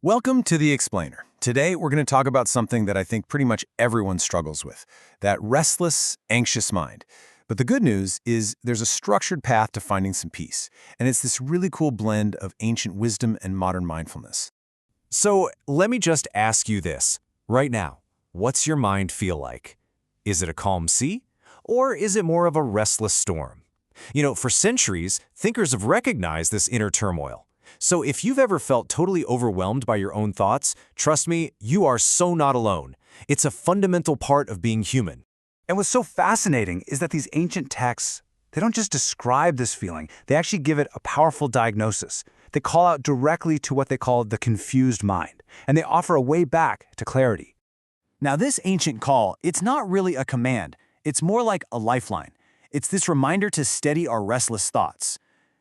Welcome to The Explainer. Today, we're going to talk about something that I think pretty much everyone struggles with, that restless, anxious mind. But the good news is there's a structured path to finding some peace, and it's this really cool blend of ancient wisdom and modern mindfulness. So let me just ask you this. Right now, what's your mind feel like? Is it a calm sea? Or is it more of a restless storm? For centuries, thinkers have recognized this inner turmoil. So if you've ever felt totally overwhelmed by your own thoughts, trust me, you are so not alone. It's a fundamental part of being human. And what's so fascinating is that these ancient texts, they don't just describe this feeling, they actually give it a powerful diagnosis. They call out directly to what they call the confused mind, and they offer a way back to clarity. Now, this ancient call, it's not really a command. It's more like a lifeline. It's this reminder to steady our restless thoughts.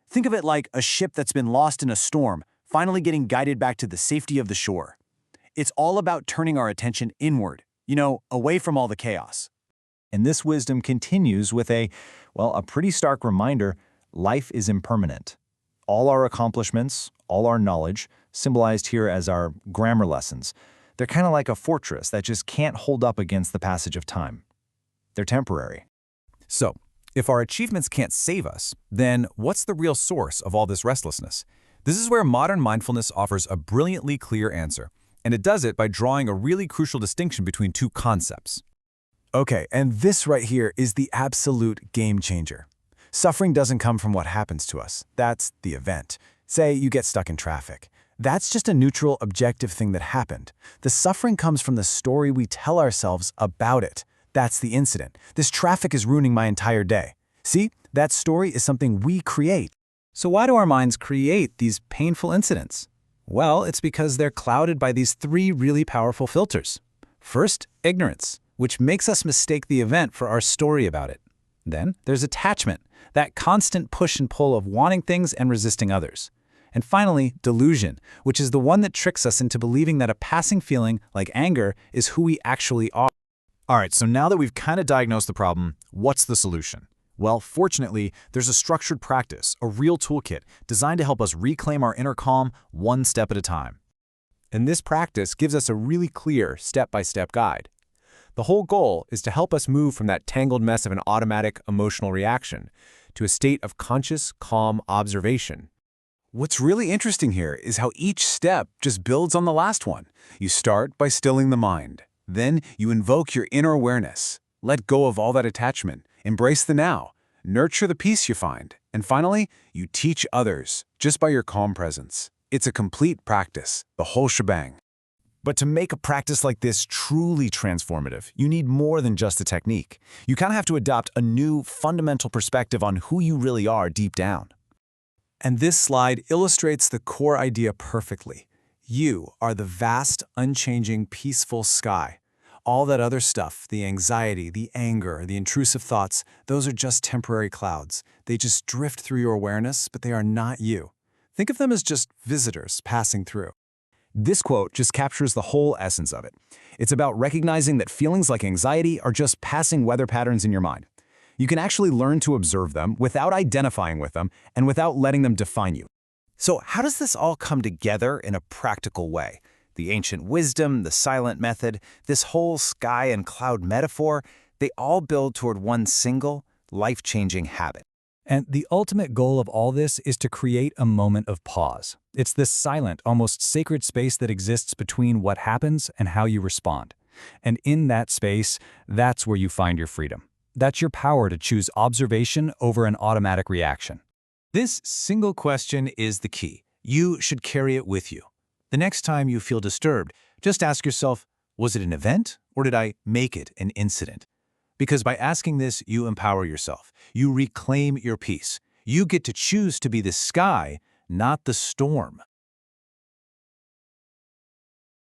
Think of it like a ship that's been lost in a storm, finally getting guided back to the safety of the shore. It's all about turning our attention inward, away from all the chaos. And this wisdom continues with a pretty stark reminder: life is impermanent. All our accomplishments, all our knowledge, symbolized here as our grammar lessons, they're kind of like a fortress that just can't hold up against the passage of time. They're temporary. So, if our achievements can't save us, then what's the real source of all this restlessness? This is where modern mindfulness offers a brilliantly clear answer, and it does it by drawing a really crucial distinction between two concepts. Okay, and this right here is the absolute game changer. Suffering doesn't come from what happens to us. That's the event. Say you get stuck in traffic. That's just a neutral, objective thing that happened. The suffering comes from the story we tell ourselves about it. That's the incident. This traffic is ruining my entire day. See, that story is something we create. So why do our minds create these painful incidents? Well, it's because they're clouded by these three really powerful filters. First, ignorance, which makes us mistake the event for our story about it. Then there's attachment, that constant push and pull of wanting things and resisting others. And finally, delusion, which is the one that tricks us into believing that a passing feeling, like anger, is who we actually are. All right, so now that we've kind of diagnosed the problem, what's the solution? Well, fortunately, there's a structured practice, a real toolkit, designed to help us reclaim our inner calm one step at a time. And this practice gives us a really clear step-by-step guide. The whole goal is to help us move from that tangled mess of an automatic emotional reaction to a state of conscious, calm observation. What's really interesting here is how each step just builds on the last one. You start by stilling the mind. Then you invoke your inner awareness. Let go of all that attachment. Embrace the now. Nurture the peace you find. And finally, you teach others just by your calm presence. It's a complete practice, the whole shebang. But to make a practice like this truly transformative, you need more than just a technique. You kind of have to adopt a new, fundamental perspective on who you really are deep down. And this slide illustrates the core idea perfectly. You are the vast, unchanging, peaceful sky. All that other stuff, the anxiety, the anger, the intrusive thoughts, those are just temporary clouds. They just drift through your awareness, but they are not you. Think of them as just visitors passing through. This quote just captures the whole essence of it. It's about recognizing that feelings like anxiety are just passing weather patterns in your mind. You can actually learn to observe them without identifying with them and without letting them define you. So how does this all come together in a practical way? The ancient wisdom, the silent method, this whole sky and cloud metaphor, they all build toward one single, life-changing habit. And the ultimate goal of all this is to create a moment of pause. It's this silent, almost sacred space that exists between what happens and how you respond. And in that space, that's where you find your freedom. That's your power to choose observation over an automatic reaction. This single question is the key. You should carry it with you. The next time you feel disturbed, just ask yourself, was it an event or did I make it an incident? Because by asking this, you empower yourself. You reclaim your peace. You get to choose to be the sky, not the storm.